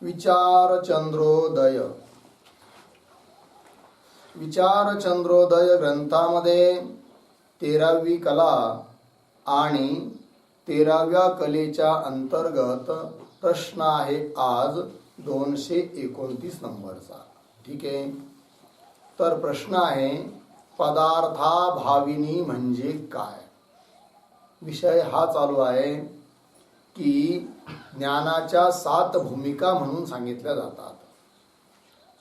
विचारचंद्रोदय. विचारचंद्रोदय ग्रंथामध्ये 13वी कला आणि 13व्या कलेच्या अंतर्गत प्रश्न आहे आज 229 नंबरचा. ठीक आहे. तर प्रश्न आहे पदार्थाभाविनी म्हणजे काय. विषय हा चालू आहे की ज्ञानाच्या 7 भूमिका म्हणून सांगितल्या जातात.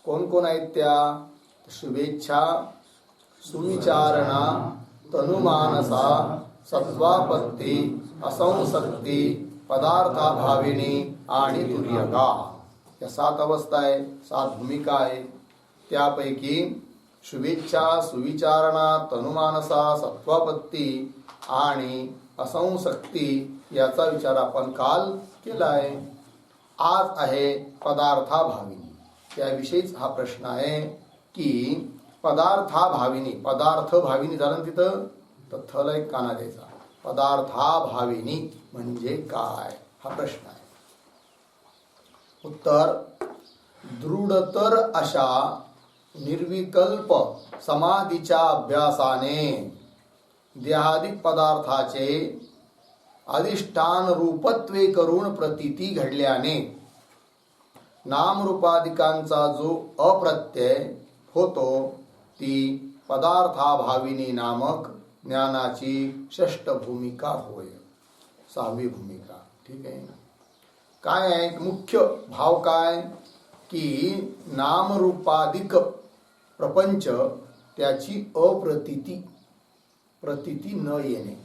कोण कोण आहेत त्या. शुभेच्छा, सुविचारणा, तनुमानसा, सत्वापत्ती, असंसक्ती, पदार्थाभाविनी आणि दुर्यगा. या 7 अवस्था आहे, 7 भूमिका आहे. त्यापैकी शुभेच्छा, सुविचारणा, तनुमानसा, सत्वापत्ती आणि असंसक्ती याचा विचार आपण काल केला आहे. आज आहे पदार्थाभाविनी. त्याविषयीच हा प्रश्न आहे की पदार्थाभाविनी, पदार्थ भाविनी झालं तिथं तर थला एक काना द्यायचा. पदार्थाभाविनी म्हणजे काय हा प्रश्न आहे. उत्तर दृढतर अशा निर्विकल्प समाधीच्या अभ्यासाने देहादिक पदार्थाचे अधिष्ठान रूपत्वे करून प्रतीती घडल्याने नामरूपादिकांचा जो अप्रत्यय होतो ती पदार्थाभाविनी नामक ज्ञानाची 6ष्ठ भूमिका होय. 6वी भूमिका. ठीक आहे. काय आहे मुख्य भाव काय की नामरूपादिक प्रपंच त्याची प्रतीती न येणे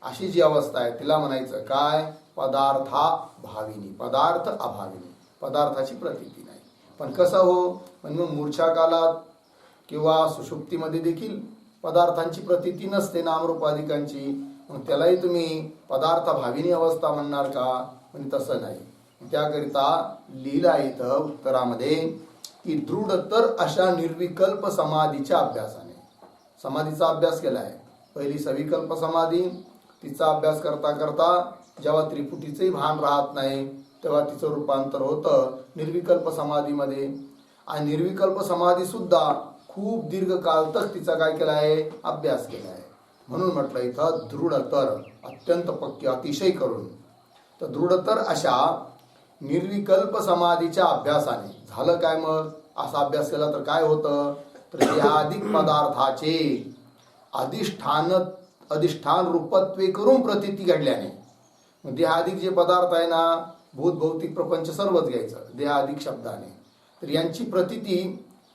अशी जी अवस्था आहे तिला म्हणायचं काय पदार्थाभाविनी. पदार्थ अभाविनी, पदार्थाची प्रतीती नाही. पण कसं हो, पण मग मूर्छा कालात किंवा सुषुप्तीमध्ये देखील पदार्थांची प्रतीती नसते नामरूपादिकांची. मग त्यालाही तुम्ही पदार्थाभाविनी अवस्था म्हणणार का. पण तसं नाही. त्याकरिता लिहिला इथं उत्तरामध्ये की दृढतर अशा निर्विकल्प समाधीच्या अभ्यासाने. समाधीचा अभ्यास केला आहे. पहिली सविकल्प समाधी, तिचा अभ्यास करता करता जेव्हा त्रिपुटीचंही भान राहत नाही तेव्हा तिचं रूपांतर होतं निर्विकल्प समाधीमध्ये. आणि निर्विकल्प समाधी सुद्धा खूप दीर्घकाल तक तिचा काय केला आहे अभ्यास केला आहे. म्हणून म्हटलं इथं दृढतर, अत्यंत पक्की, अतिशय करून. तर दृढतर अशा निर्विकल्प समाधीच्या अभ्यासाने झालं काय. मग असा अभ्यास केला तर काय होतं तर देहादिक पदार्थाचे अधिष्ठान रूपत्वे करून प्रतीती घडल्याने. देहादिक जे पदार्थ आहे ना, भूत भौतिक प्रपंच सर्वच घ्यायचं देहादिक शब्दाने. तर यांची प्रतीती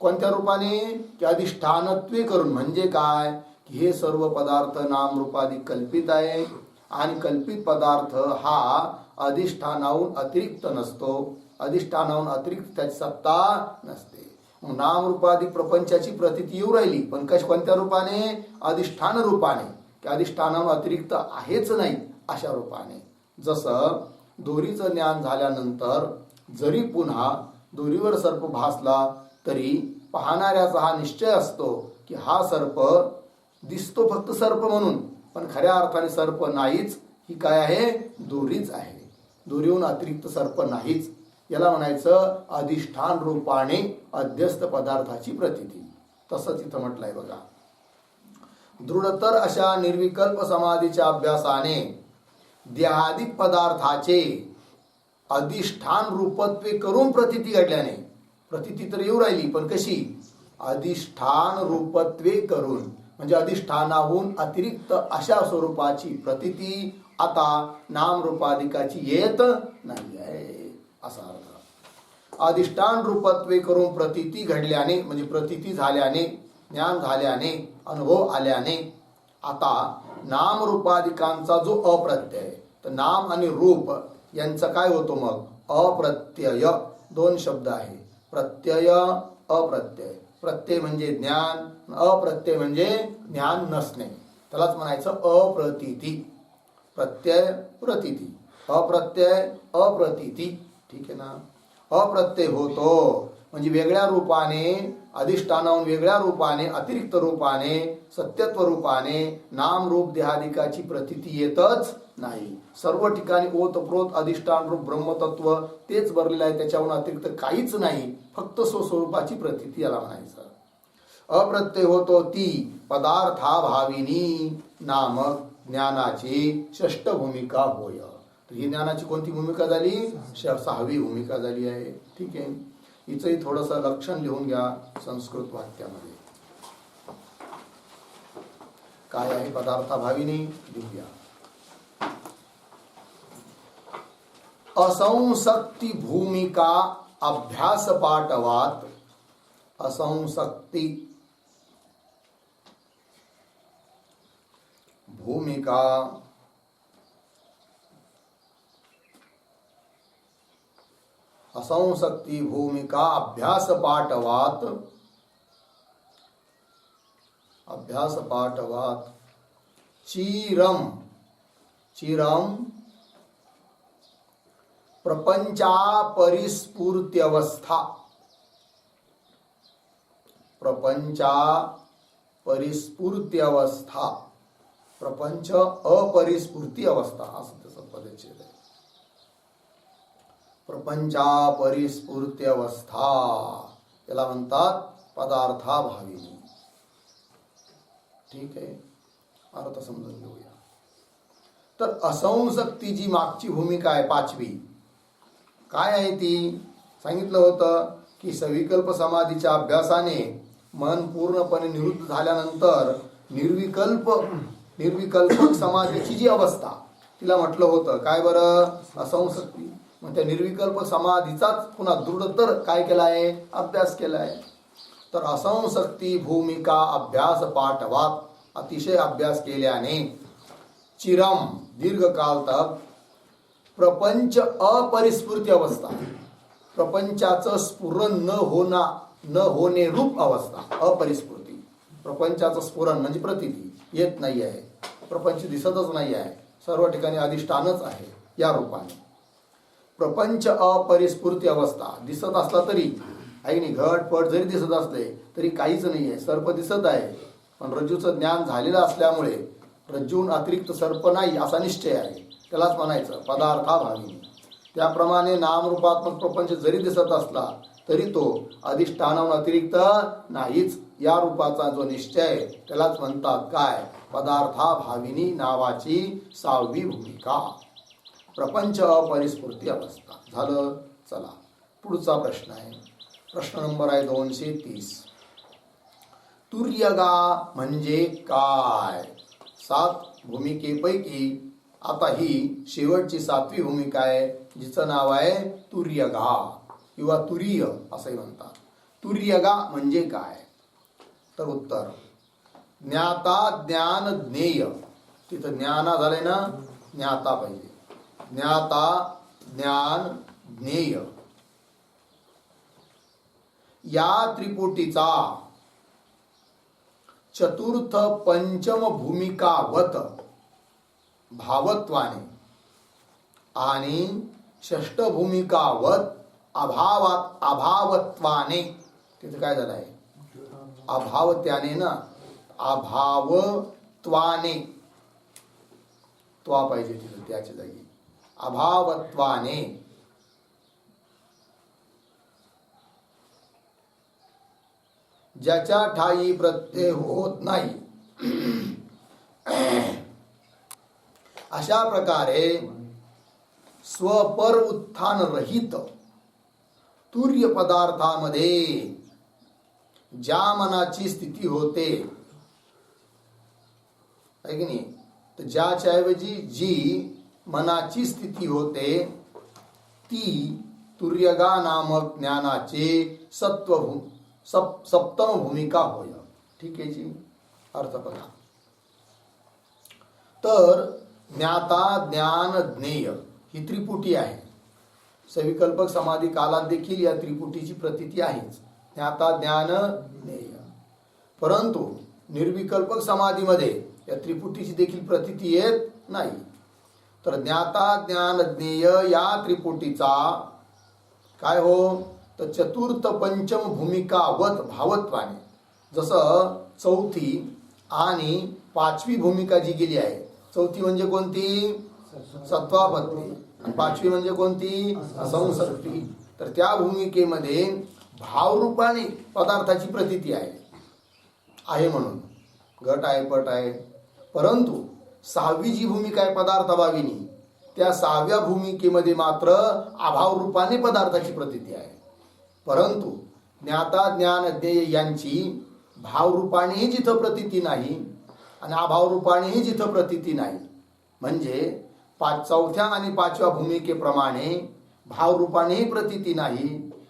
कोणत्या रूपाने की अधिष्ठानत्वे करून. म्हणजे काय की हे सर्व पदार्थ नामरूपादिक कल्पित आहे आणि कल्पित पदार्थ हा अधिष्ठानाहून अतिरिक्त नसतो. अधिष्ठानाहून अतिरिक्त त्याची सत्ता नसते. नामरूपादिक प्रपंचाची प्रतीती येऊ राहिली पण कोणत्या रूपाने अधिष्ठान रूपाने की अधिष्ठानाहून अतिरिक्त आहेच नाही अशा रूपाने. जसं दोरीचं ज्ञान झाल्यानंतर जरी पुन्हा दोरीवर सर्प भासला तरी पाहणाऱ्याचा हा निश्चय असतो की हा सर्प दिसतो फक्त सर्प म्हणून, पण खऱ्या अर्थाने सर्प नाहीच. ही काय आहे दोरीच आहे. दोरीहून अतिरिक्त सर्प नाहीच. याला म्हणायचं अधिष्ठान रूपाने अध्यस्त पदार्थाची प्रतीती. तसंच इथं म्हटलंय बघा. दृढतर अशा निर्विकल्प समाधीच्या अभ्यासाने देहादिक पदार्थाचे अधिष्ठान रूपत्वे करून प्रतीती घडल्याने. प्रतीती तर येऊ राहिली पण कशी अधिष्ठान रूपत्वे करून म्हणजे अधिष्ठानाहून अतिरिक्त अशा स्वरूपाची प्रतीती आता नामरूपादिकाची येत नाही आहे असा अर्थ. अधिष्ठान रूपत्वे करून प्रतीती घडल्याने म्हणजे प्रतीती झाल्याने, ज्ञान झाल्याने, अनुभव आल्याने आता नामरूपादिकांचा जो अप्रत्यय. तर नाम आणि रूप यांचा काय होतो मग अप्रत्यय. 2 शब्द आहे प्रत्यय अप्रत्यय. प्रत्यय म्हणजे ज्ञान, अप्रत्यय म्हणजे ज्ञान नसणे. त्यालाच म्हणायचं अप्रतीती. प्रत्यय प्रतीती, अप्रत्यय अप्रतीती. ठीक आहे ना. अप्रत्यय होतो म्हणजे वेगळ्या रूपाने, अधिष्ठानाहून वेगळ्या रूपाने, अतिरिक्त रूपाने, सत्यत्व रूपाने नाम रूप देहादिकाची प्रतीती येतच नाही. सर्व ठिकाणी ओतप्रोत अधिष्ठान रूप ब्रह्मतत्व तेच भरलेलं आहे, त्याच्याहून अतिरिक्त काहीच नाही, फक्त स्वस्वरूपाची प्रतीती याला म्हणायचं. अप्रत्यय होतो ती पदार्थाभाविनी नामक ज्ञानाची षष्ठ भूमिका होय. तर ही ज्ञानाची कोणती भूमिका झाली? 6वी भूमिका झाली आहे. ठीक आहे, हिचंही थोडंसं लक्षण लिहून घ्या संस्कृत वाक्यामध्ये. काय आहे पदार्थाभाविनी? लिहूया. असंसक्ती भूमिका अभ्यास पाठवात. असंसक्ती भूमिका असंसक्ती भूमिका अभ्यास पाठवात. अभ्यास पाठवात चिरम चिरम प्रपंचा परिस्फूर्त्यवस्था. प्रपंचा परिस्फूर्त्यवस्था. प्रपंच अपरिस्फूर्ती अवस्था असं त्याचं पदच्छेद आहे. प्रपंचा परिस्फूर्ती अवस्था याला म्हणतात पदार्थाभाविनी. ठीक आहे, अर्थ समजून घेऊया. तर असंसक्ती जी मागची भूमिका आहे 5वी, काय आहे ती? सांगितलं होतं की सविकल्प समाधीच्या अभ्यासाने मन पूर्णपणे निवृत्त झाल्यानंतर निर्विकल्पक समाधीची जी अवस्था, तिला म्हटलं होतं काय बरं? असंसक्ती. मग त्या निर्विकल्प समाधीचाच पुन्हा दृढतर काय केला आहे? अभ्यास केला आहे. तर असंसक्ती भूमिका अभ्यास पाठवात, अतिशय अभ्यास केल्याने चिरम दीर्घकाल तक प्रपंच अपरिस्फूर्ती अवस्था, प्रपंचाचं स्फुरण न होणे रूप अवस्था. अपरिस्फूर्ती, प्रपंचाचं स्फुरण म्हणजे प्रतीती येत नाही आहे, प्रपंच दिसतच नाही आहे, सर्व ठिकाणी अधिष्ठानच आहे या रूपाने. प्रपंच अपरिस्फूर्ती अवस्था, दिसत असला तरी आहे नाही, घटपट जरी दिसत असले तरी काहीच नाही आहे, सर्प दिसत आहे, पण रज्जूचं ज्ञान झालेलं असल्यामुळे रज्जून अतिरिक्त सर्प नाही असा निश्चय आहे, त्यालाच म्हणायचं पदार्थाभाविनी. त्याप्रमाणे नामरूपात्मक प्रपंच जरी दिसत असला तरी तो अधिष्ठानाहून अतिरिक्त नाहीच या रूपाचा जो निश्चय आहे त्यालाच म्हणतात काय? पदार्थाभाविनी नावाची 6वी भूमिका, प्रपंच अपरिस्फूर्ती अवस्था. झालं. चला पुढचा प्रश्न आहे. प्रश्न नंबर आहे 230. तुर्यगा म्हणजे काय? 7 भूमिकेपैकी आता ही शेवटची 7वी भूमिका आहे, जिचं नाव आहे तुर्यगा किंवा तुरीय असंही म्हणतात. तुर्यगा म्हणजे काय? तर उत्तर ज्ञाता ज्ञान ज्ञेय. तिथं ज्ञाना झाले ना, ज्ञाता पाहिजे. ज्ञाता ज्ञान ज्ञेय या त्रिपुटीचा चतुर्थ पंचम भूमिकावत भावत्वाने आणि षष्ठ भूमिकावत अभावत्वाने. तिथे काय झालं आहे? अभावत्याने ना, अभावत्वाने त्वा पाहिजे तिथे त्याच्या जागी. अभावत्वाने ज्याच्या ठाई प्रत्यय होत नाही अशा प्रकारे स्वपर उत्थान रहित तुर्य पदार्थामध्ये ज्या मनाची स्थिती होते आहे की नाही, तर ज्याच्या ऐवजी जी मनाची स्थिती होते ती तुर्यगा नामक ज्ञानाचे सप्तम भूमिका होय. ठीक आहे जी, अर्थ बघा. तर ज्ञाता ज्ञान ज्ञेय ही त्रिपुटी आहे. सविकल्पक समाधी कालात देखील या त्रिपुटीची प्रतीती आहेच, ज्ञाता ज्ञान ज्ञेय. परंतु निर्विकल्पक समाधीमध्ये या त्रिपुटीची देखील प्रतीती येत नाही. तर ज्ञाता ज्ञान ज्ञेय या त्रिपुटीचा काय हो? तर चतुर्थ पंचम भूमिकावत भावत्वाने, जसं चौथी आणि पाचवी भूमिका जी गेली आहे, चौथी म्हणजे कोणती? सत्वापत्ती. आणि पाचवी म्हणजे कोणती? असंसक्ती. तर त्या भूमिकेमध्ये भावरूपाने पदार्थाची प्रतीती आहे म्हणून घट आहे, पट आहे. परंतु सहावी जी भूमिका आहे पदार्थभाविनी, त्या सहाव्या भूमिकेमध्ये मात्र अभाव रूपाने पदार्थाची प्रतीती आहे. परंतु ज्ञाता ज्ञान ज्ञेय यांची भावरूपानेही जिथं प्रतीती नाही आणि अभाव रूपानेही जिथं प्रतीती नाही, म्हणजे चौथ्या आणि पाचव्या भूमिकेप्रमाणे भावरूपानेही प्रतीती नाही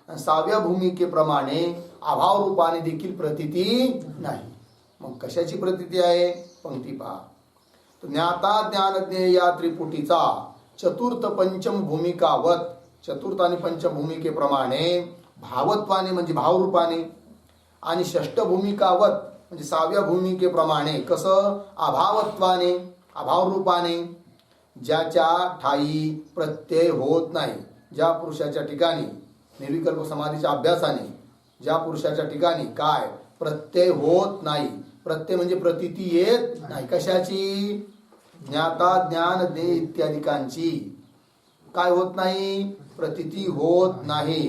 आणि सहाव्या भूमिकेप्रमाणे अभाव रूपाने देखील प्रतीती नाही. मग कशाची प्रतीती आहे? पंक्ती पहा. ज्ञाता ज्ञान ज्ञेय या त्रिपुटीचा चतुर्थ पंचम भूमिकावत, चतुर्थ आणि पंचम भूमिकेप्रमाणे भावत्वाने म्हणजे भावरूपाने, आणि षष्ठ भूमिकावत म्हणजे सहाव्या भूमिकेप्रमाणे कसं? अभावत्वाने, अभावरूपाने, ज्याच्या ठाई प्रत्यय होत नाही. ज्या पुरुषाच्या ठिकाणी निर्विकल्प समाधीच्या अभ्यासाने ज्या पुरुषाच्या ठिकाणी काय? प्रत्यय होत नाही. प्रत्यय म्हणजे प्रतीती येत नाही. कशाची? ज्ञाता ज्ञान ज्ञेय इत्यादिकांची काय होत नाही? प्रतीती होत नाही.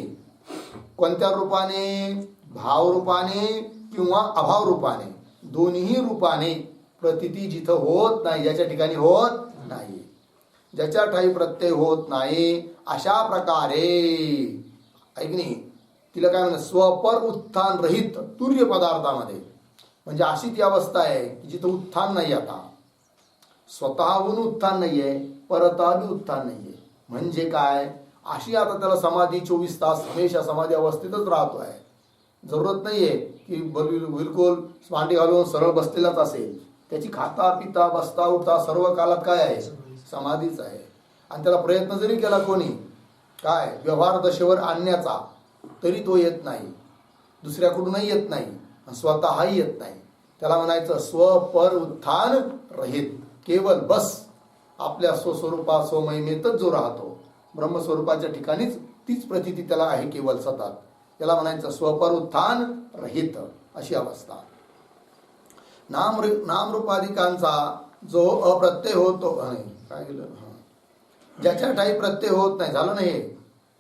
कोणत्या रूपाने? भाव रूपाने किंवा अभाव रूपाने, दोन्ही रूपाने प्रतीती जिथं होत नाही, ज्याच्या ठिकाणी होत नाही, ज्याच्या ठाई प्रत्यय होत नाही, अशा प्रकारे ऐकणी तिला काय म्हणतात? स्वपर उत्थान रहित तुर्य पदार्थामध्ये, म्हणजे अशी ती अवस्था आहे की जिथं उत्थान नाही. आता स्वतःहून उत्थान नाहीये, परतावी उत्थान नाहीये. म्हणजे काय? अशी आता त्याला समाधी 24 तास हमेशा समाधी अवस्थेतच राहतो आहे. जरूरत नाहीये की बिलकुल मांडी घालून सरळ बसलेलाच असेल. त्याची खाता पिता बसता उठता सर्व कालात काय आहे? समाधीच आहे. आणि त्याला प्रयत्न जरी केला कोणी काय व्यवहार दशेवर आणण्याचा, तरी तो येत नाही, दुसऱ्याकडूनही येत नाही, स्वतःही येत नाही. त्याला म्हणायचं स्वपर उत्थान रहित. केवळ बस आपल्या स्वस्वरूपात स्वमहिमेतच जो राहतो, ब्रह्मस्वरूपाच्या ठिकाणीच तीच प्रतीती त्याला आहे केवळ सतत. त्याला म्हणायचं स्वपर उत्थान रहित अशी अवस्था. नामरूपाधिकांचा जो अप्रत्यय होतो, काय केलं? ज्याच्या ठाई प्रत्यय होत नाही, झालं नाही.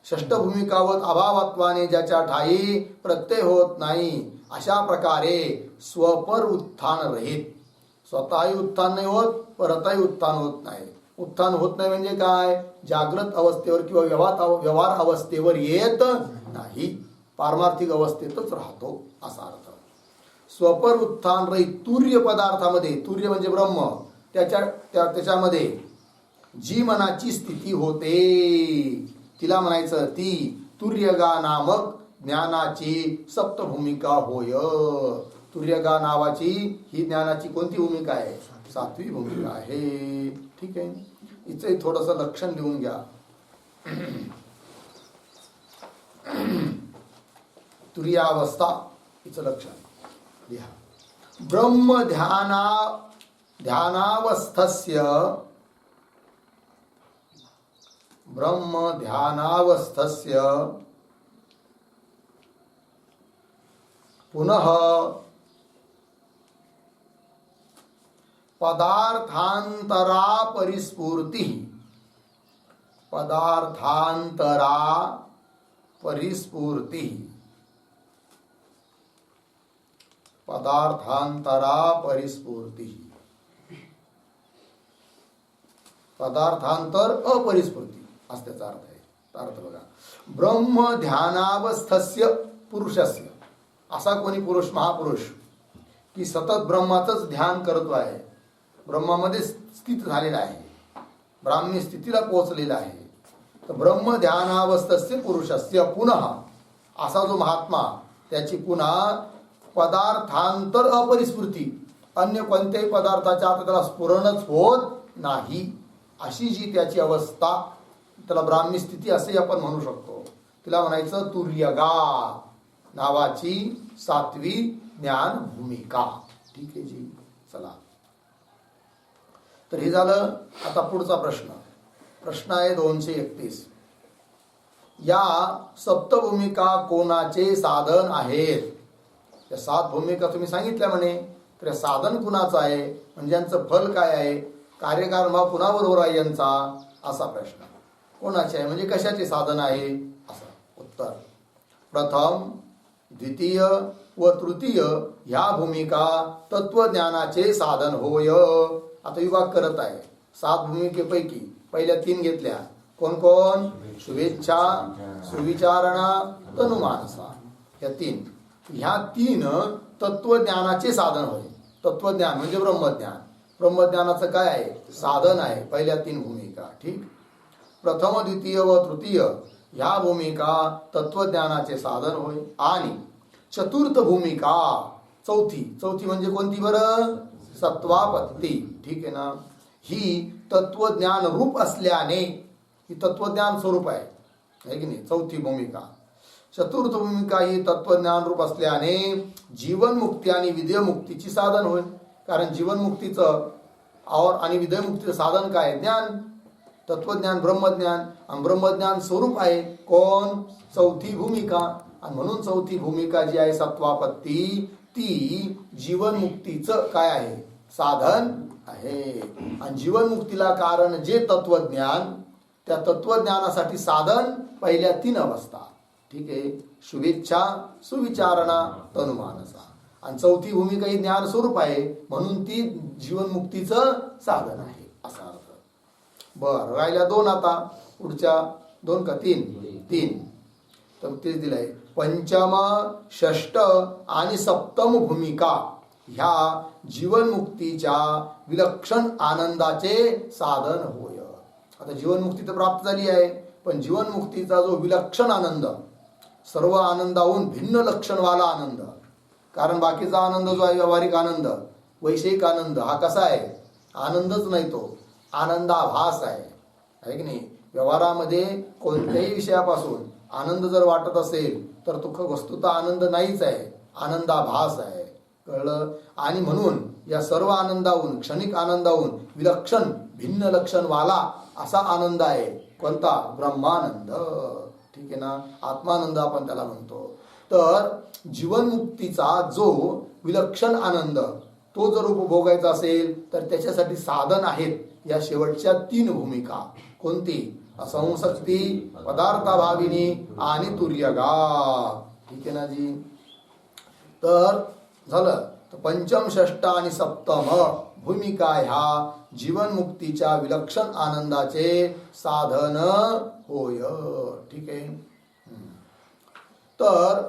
षष्ठ भूमिकावत अभावत्वाने ज्याच्या ठाई प्रत्यय होत नाही, अशा प्रकारे स्वपर उत्थान रहित. स्वतःही उत्थान नाही होत, परतही उत्थान होत नाही. उत्थान होत नाही म्हणजे काय? जागृत अवस्थेवर किंवा व्यवहार अवस्थेवर येत नाही, पारमार्थिक अवस्थेतच राहतो असा अर्थ. स्वपर उत्थान रहित तुर्य पदार्थामध्ये, तुर्य म्हणजे ब्रह्म, त्याच्यामध्ये जी मनाची स्थिती होते तिला म्हणायचं ती तुर्यगा नामक ज्ञानाची सप्तभूमिका होय. तुर्यगा नावाची ही ज्ञानाची कोणती भूमिका आहे? सातवी भूमिका आहे. ठीक आहे, हिचं थोडंसं लक्षण लिहून घ्या. तुर्यावस्था हिचं लक्षण लिहा. ब्रह्म ध्यानावस्थस्य पुनः पदार्थांतरा परिस्फूर्ति पदार्थांतर अपरिस्फूर्ती असा त्याचा अर्थ आहे. अर्थ बघा, ब्रह्म ध्यानावस्थस्य पुरुषस्य, असा कोणी पुरुष, महापुरुष की सतत ब्रह्माचंच ध्यान करतो आहे, ब्रह्मामध्ये स्थित झालेला आहे, ब्राह्मी स्थितीला पोहोचलेला आहे. तर ब्रह्म ध्यानावस्थस्य पुरुषस्य पुनः, असा जो महात्मा त्याची पुन्हा पदार्थांतर अपरिस्फूर्ती, अन्य कोणत्याही पदार्थाच्या आता त्याला स्फुरणच होत नाही, अशी जी त्याची अवस्था, त्याला ब्राह्मी स्थिती असे आपण म्हणू शकतो. तिला म्हणायचं तुर्यगा नावाची सातवी ज्ञान भूमिका. ठीक आहे जी, चला. तर हे झालं. आता पुढचा प्रश्न आहे 231. या सप्तभूमिका कोणाचे साधन आहेत? या 7 भूमिका तुम्ही सांगितल्या म्हणे, तर साधन कुणाचं आहे, म्हणजे यांचं फल काय आहे, कार्यकारभाव कुणाबरोबर आहे यांचा, असा प्रश्न. कोणाचे आहे म्हणजे कशाचे साधन आहे असं उत्तर. प्रथम, द्वितीय व तृतीय ह्या भूमिका तत्वज्ञानाचे साधन होय. आता विभाग करत आहे. 7 भूमिकेपैकी पहिल्या 3 घेतल्या. कोण कोण? शुभेच्छा, सुविचारणा, तनुमानसा. ह्या 3 तत्वज्ञानाचे साधन होय. तत्वज्ञान म्हणजे ब्रह्मज्ञान. ब्रह्मज्ञानाचं काय आहे? साधन आहे. पहिल्या 3 भूमिका. ठीक. प्रथम, द्वितीय व तृतीय ह्या भूमिका तत्वज्ञानाचे साधन होय. आणि चतुर्थ भूमिका, चौथी म्हणजे कोणती बरं? सत्वापत्ती. ठीक आहे ना. ही तत्वज्ञान रूप असल्याने, ही तत्वज्ञान स्वरूप आहे की नाही? चौथी भूमिका. चतुर्थ भूमिका ही तत्वज्ञान रूप असल्याने जीवनमुक्ती आणि विदेयमुक्तीची साधन होईल. कारण जीवनमुक्तीचं आणि विदेयमुक्तीचं साधन काय? ज्ञान, तत्वज्ञान, ब्रह्मज्ञान. आणि ब्रह्मज्ञान स्वरूप आहे कोण? चौथी भूमिका. आणि म्हणून चौथी भूमिका जी आहे सत्वापत्ती, ती जीवनमुक्तीचं काय आहे? साधन आहे. आणि जीवनमुक्तीला कारण जे तत्वज्ञान, त्या तत्वज्ञानासाठी साधन पहिल्या 3 अवस्था. ठीक आहे. शुभेच्छा, सुविचारणा, तनुमानसा. आणि चौथी भूमिका ही ज्ञान स्वरूप आहे, म्हणून ती जीवनमुक्तीचं साधन आहे असा अर्थ. बर, राहिल्या 2 आता. पुढच्या 2 का 3? तर तेच दिलंय. पंचम, षष्ठ आणि सप्तम भूमिका ह्या जीवनमुक्तीच्या विलक्षण आनंदाचे साधन होय. आता जीवनमुक्ती तर प्राप्त झाली आहे, पण जीवनमुक्तीचा जो विलक्षण आनंद, सर्व आनंदाहून भिन्न लक्षणवाला आनंद. कारण बाकीचा आनंद जो आहे व्यावहारिक आनंद, वैषयिक आनंद, हा कसा आहे? आनंदच नाही, तो आनंदाभास आहे की नाही? व्यवहारामध्ये कोणत्याही विषयापासून आनंद जर वाटत असेल तर तो वस्तुतः आनंद नाहीच आहे, आनंदाभास आहे. कळलं? आणि म्हणून या सर्व आनंदाहून, क्षणिक आनंदाहून विलक्षण भिन्न लक्षणवाला असा आनंद आहे. कोणता? ब्रह्मानंद. ठीक आहे ना. आत्मानंद आपण त्याला म्हणतो. तर जीवनमुक्तीचा जो विलक्षण आनंद, तो जर उपभोगायचा असेल तर त्याच्यासाठी साधन आहेत या शेवटच्या 3 भूमिका. कोणती? असंशक्ती, पदार्थाभाविनी आणि तुर्यगा. ठीक आहे ना जी. तर झालं. तर पंचम, षष्ठ आणि सप्तम भूमिका ह्या जीवनमुक्तीच्या विलक्षण आनंदाचे साधन होय. ठीक आहे. तर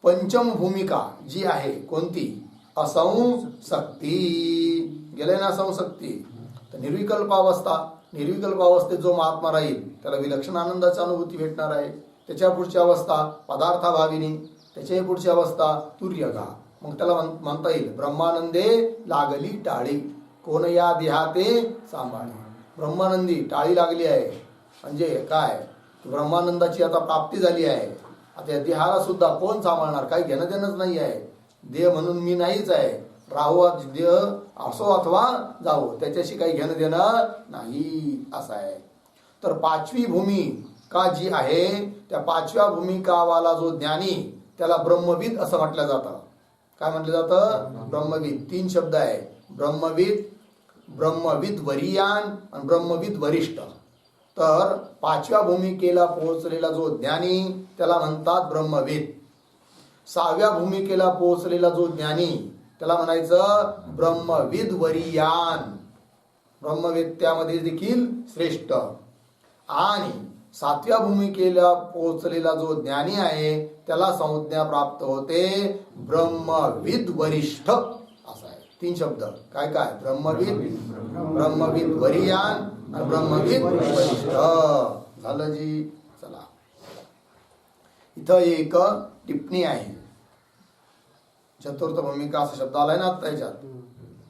पंचम भूमिका जी आहे कोणती? असंशक्ती. गेले ना असंशक्ती. तर निर्विकल्प अवस्था. निर्विकल्प अवस्थेत जो महात्मा राहील त्याला विलक्षण आनंदाची अनुभूती भेटणार आहे. त्याच्या पुढची अवस्था पदार्थाभाविनी. त्याच्या पुढची अवस्था तुर्यगा. मग त्याला म्हणता येईल ब्रह्मानंदे लागली टाळी, कोण या देहाते सांभाळे. ब्रह्मानंदी टाळी लागली आहे म्हणजे काय? ब्रह्मानंदाची आता प्राप्ती झाली आहे. आता या देहाला सुद्धा कोण सांभाळणार? काही घेणं देणंच नाही आहे. देह म्हणून मी नाहीच आहे. राहू देह असो अथवा जावो, त्याच्याशी काही घेणं देणं नाही असं आहे. तर 5वी भूमिका जी आहे, त्या 5व्या भूमिकावाला जो ज्ञानी त्याला ब्रह्मविद असं म्हटलं जातं. काय म्हटलं जातं? ब्रह्मविद. 3 शब्द आहे. ब्रह्मविद, ब्रह्मविद वरियान आणि ब्रह्मविद वरिष्ठ. तर 5व्या भूमिकेला पोहोचलेला जो ज्ञानी त्याला म्हणतात ब्रह्मविद. 6व्या भूमिकेला पोहोचलेला जो ज्ञानी त्याला म्हणायचं ब्रह्मविद वरियान. ब्रह्मविद त्यामध्ये देखील श्रेष्ठ. आणि 7व्या भूमिकेला पोहोचलेला जो ज्ञानी आहे त्याला संज्ञा प्राप्त होते ब्रह्मविद वरिष्ठ असं आहे. 3 शब्द. काय काय? ब्रह्मविद, ब्रह्मविद वरियान आणि ब्रह्मविद वरिष्ठ. झालं जी. चला, इथं एक टिप्पणी आहे. चतुर्थ भूमिका असा शब्द आलाय ना आता याच्यात,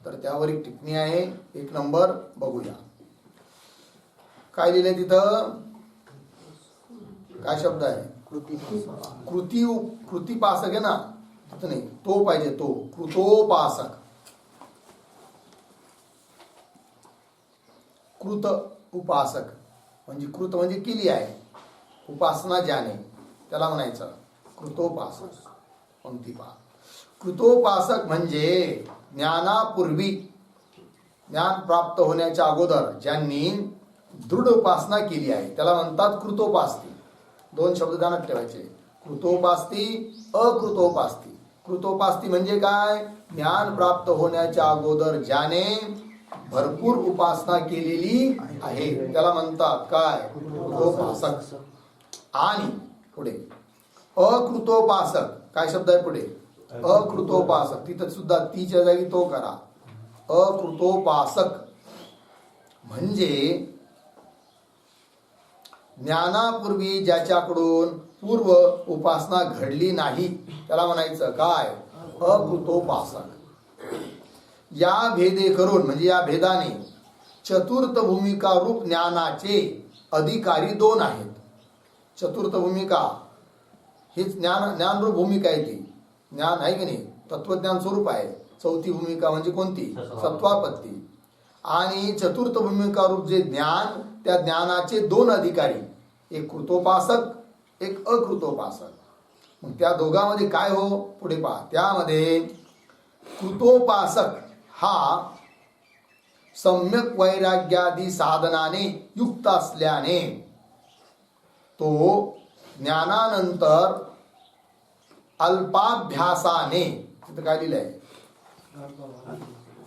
तर त्यावर एक टिप्पणी आहे. 1 नंबर बघूया. काय लिहिलंय तिथं? काय शब्द आहे? कृतिपासक आहे ना, तिथं नाही, तो पाहिजे. तो कृतोपासक. कृत उपासक म्हणजे कृत म्हणजे केली आहे, उपासना ज्याने, त्याला म्हणायचं कृतोपासक. पंक्ती पहा. कृतोपासक म्हणजे ज्ञानापूर्वी, ज्ञान प्राप्त होण्याच्या अगोदर ज्यांनी दृढ उपासना केली आहे त्याला म्हणतात कृतोपास्ती. दोन शब्द ध्यानात ठेवायचे, कृतोपास्ती, अकृतोपास्ती. कृतोपास्ती म्हणजे काय? ज्ञान प्राप्त होण्याच्या अगोदर ज्याने भरपूर उपासना केलेली आहे त्याला म्हणतात काय? कृतोपासक. आणि पुढे अकृतोपासक, काय शब्द आहे पुढे? अकृतोपासक. तिथं सुद्धा तीच्या जागी तो करा. अकृतोपासक म्हणजे ज्ञानापूर्वी ज्याच्याकडून पूर्व उपासना घडली नाही त्याला म्हणायचं काय? अकृतोपासक. या भेदे करून म्हणजे या भेदाने चतुर्थ भूमिका रूप ज्ञानाचे अधिकारी दोन आहेत. चतुर्थ भूमिका हीच ज्ञानरूप भूमिका आहे. ती ज्ञान आहे की नाही, तत्वज्ञान स्वरूप आहे. चौथी भूमिका म्हणजे कोणती? सत्वापत्ती. आणि चतुर्थ भूमिका रूप जे ज्ञान, त्या ज्ञानाचे दोन अधिकारी, एक कृतोपासक, एक अकृतोपासक. मग त्या दोघांमध्ये काय हो? पुढे पहा. त्यामध्ये कृतोपासक हा सम्यक वैराग्यादी साधनाने युक्त असल्याने तो ज्ञानानंतर अल्पाभ्यासाने, तिथं काय लिहिलंय?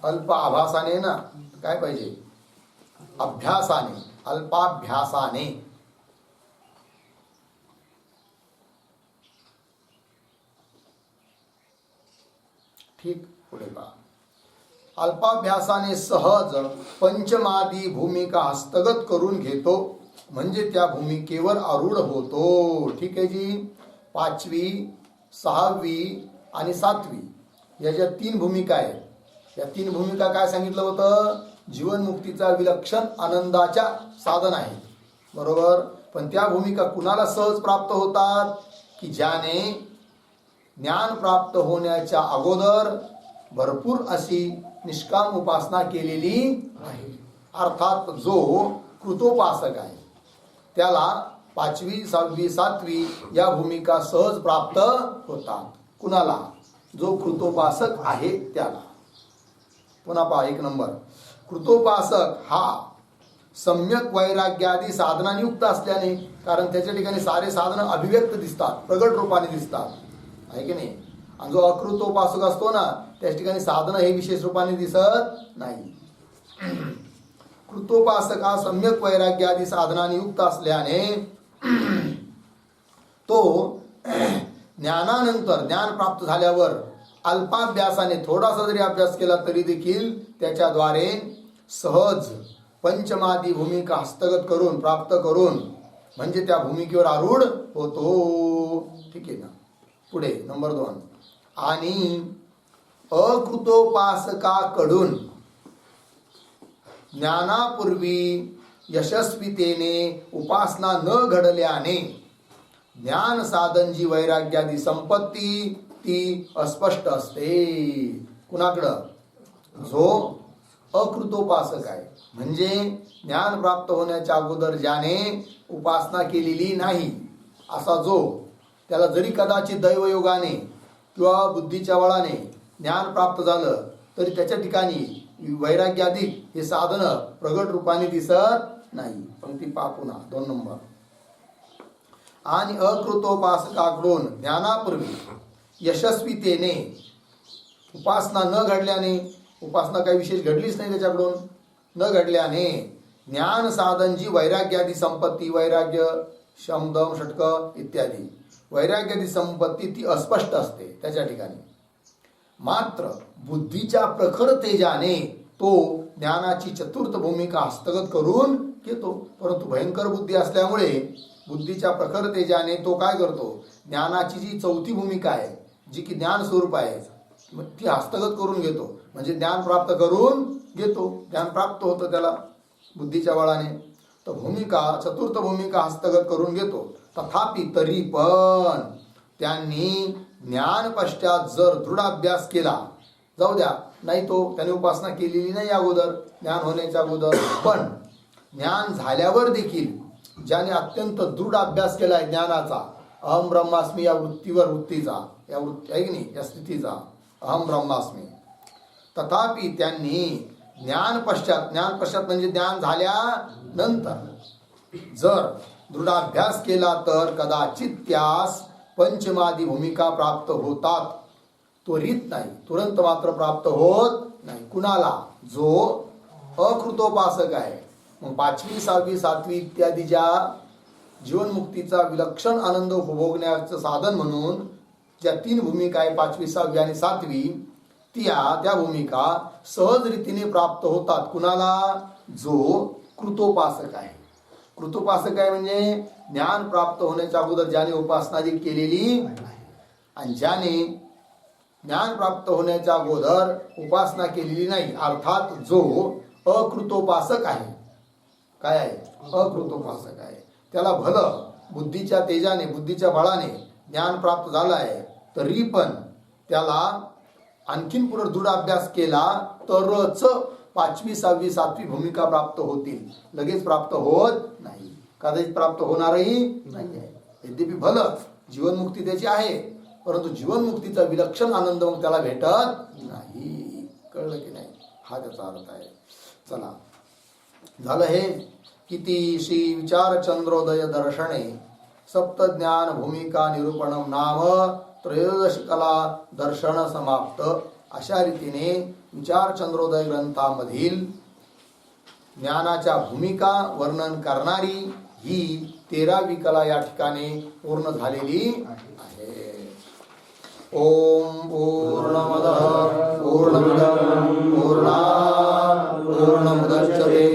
अल्प आभासाने ना, काय पाहिजे? अभ्यासाने, अल्पाभ्यासाने. ठीक, पुढे पहा. अल्पाभ्यासाने सहज पंचमादी भूमिका हस्तगत करून घेतो म्हणजे त्या भूमिकेवर आरूढ होतो. ठीक आहे जी. 5वी, 6वी आणि 7वी या ज्या 3 भूमिका आहेत, या 3 भूमिका काय सांगितलं होतं? जीवनमुक्तीचा विलक्षण आनंदाच्या साधन आहेत, बरोबर. पण त्या भूमिका कुणाला सहज प्राप्त होतात? की ज्याने ज्ञान प्राप्त होण्याच्या अगोदर भरपूर अशी निष्काम उपासना केलेली आहे. अर्थात जो कृतोपासक आहे त्याला 5वी, 6वी, 7वी या भूमिका सहज प्राप्त होतात. कुणाला? जो कृतोपासक आहे त्याला. पुन्हा पहा 1 नंबर. कृतोपासक हा सम्यक वैराग्यादी साधनाने युक्त असल्याने, कारण त्याच्या ठिकाणी सारे साधन अभिव्यक्त दिसतात, प्रगट रूपाने दिसतात, आहे की नाही. आणि जो अकृतोपासक असतो ना, त्याच ठिकाणी साधन हे विशेष रूपाने दिसत नाही. कृतोपासक हा सम्यक वैराग्यादी साधनाने युक्त असल्याने तो ज्ञानानंतर, ज्ञान प्राप्त झाल्यावर अल्पाभ्यासाने, थोडासा जरी अभ्यास केला तरी देखील त्याच्याद्वारे सहज पंचमादी भूमिका हस्तगत करून, प्राप्त करून म्हणजे त्या भूमिकेवर आरूढ होतो. ठीक आहे ना. पुढे नंबर 2. आणि अकृतोपासकाकडून ज्ञानापूर्वी यशस्वीतेने उपासना न घडल्याने ज्ञान साधन जी वैराग्यादी संपत्ती ती अस्पष्ट असते. कुणाकडं? जो अकृतोपासक आहे, म्हणजे ज्ञान प्राप्त होण्याच्या अगोदर ज्याने उपासना केलेली नाही असा जो, त्याला जरी कदाचित दैवयोगाने किंवा बुद्धीच्या बळाने ज्ञान प्राप्त झालं तरी त्याच्या ठिकाणी वैराग्यादी हे साधन प्रगट रूपाने दिसत नाही. पंक्ती पहा पुन्हा 2 नंबर. आणि अकृतोपासकाकडून ज्ञानापूर्वी यशस्वीतेने उपासना न घडल्याने, उपासना काही विशेष घडलीच नाही त्याच्याकडून, न घडल्याने ज्ञान साधन जी वैराग्यादी संपत्ती, वैराग्य, शम, दम, षटक इत्यादी वैराग्यादी संपत्ती ती अस्पष्ट असते त्याच्या ठिकाणी. मात्र बुद्धीच्या प्रखर तेजाने तो ज्ञानाची चतुर्थ भूमिका हस्तगत करून घेतो. परंतु भयंकर बुद्धी असल्यामुळे बुद्धीच्या प्रखर तेजाने तो काय करतो? ज्ञानाची जी चौथी भूमिका आहे, जी की ज्ञान स्वरूप आहे, ती हस्तगत करून घेतो. म्हणजे ज्ञान प्राप्त करून घेतो, ज्ञान प्राप्त होतं त्याला बुद्धीच्या बळाने. तर भूमिका, चतुर्थ भूमिका हस्तगत करून घेतो. तथापि तरी पण त्यांनी ज्ञान पश्चात जर दृढ अभ्यास केला, जाऊ द्या, नाही तो त्याने उपासना केलेली नाही अगोदर, ज्ञान होण्याच्या अगोदर, पण ज्ञान झाल्यावर देखील ज्याने अत्यंत दृढ अभ्यास केलाय ज्ञानाचा, अहम ब्रह्मास्मी या वृत्तीचा, या वृत्ती आहे की नाही, या स्थितीचा, अहम ब्रह्मास्मी, तथापि त्यांनी ज्ञान पश्चात म्हणजे ज्ञान झाल्यानंतर जर दृढ अभ्यास केला तर कदाचित त्यास पंचमादी भूमिका प्राप्त होतात. त्वरित नाही, तुरंत मात्र प्राप्त होत नाही. कुणाला? जो अकृतोपासक आहे. मग 5वी 6वी 7वी इत्यादी ज्या जीवनमुक्तीचा विलक्षण आनंद उपभोगण्याचं साधन म्हणून ज्या 3 भूमिका आहे, 5वी 6वी आणि 7वी, त्या भूमिका सहज रीतीने प्राप्त होतात. कुणाला? जो कृतोपासक आहे. कृतोपासक आहे म्हणजे ज्ञान प्राप्त होण्याच्या अगोदर ज्याने उपासना केलेली आणि ज्याने ज्ञान प्राप्त होण्याच्या अगोदर उपासना केलेली नाही, अर्थात जो अकृतोपासक आहे. काय आहे? अकृतोपासक आहे. त्याला भलं बुद्धीच्या तेजाने, बुद्धीच्या बळाने ज्ञान प्राप्त झालं आहे, तरी पण त्याला आणखीन पुढे दृढ अभ्यास केला तरच 5वी 6वी 7वी भूमिका प्राप्त होतील. लगेच प्राप्त होत नाही, कदाचित प्राप्त होणारही नाही आहे. यद्यपि भलं जीवनमुक्ती त्याची आहे, परंतु जीवनमुक्तीचा विलक्षण आनंद मग त्याला भेटत नाही. कळलं की नाही? हा त्याचा अर्थ आहे. चला, झालं हे. किती श्री विचार चंद्रोदय दर्शने सप्तज्ञान भूमिका निरूपणम नाम त्रयोदश कला दर्शन समाप्त. अशा रीतीने विचार चंद्रोदय ग्रंथामधील ज्ञानाच्या भूमिका वर्णन करणारी ही 13वी कला या ठिकाणी पूर्ण झालेली आहे. ओम पूर्णमदः पूर्णमिदं पूर्णात् पूर्णमुदच्यते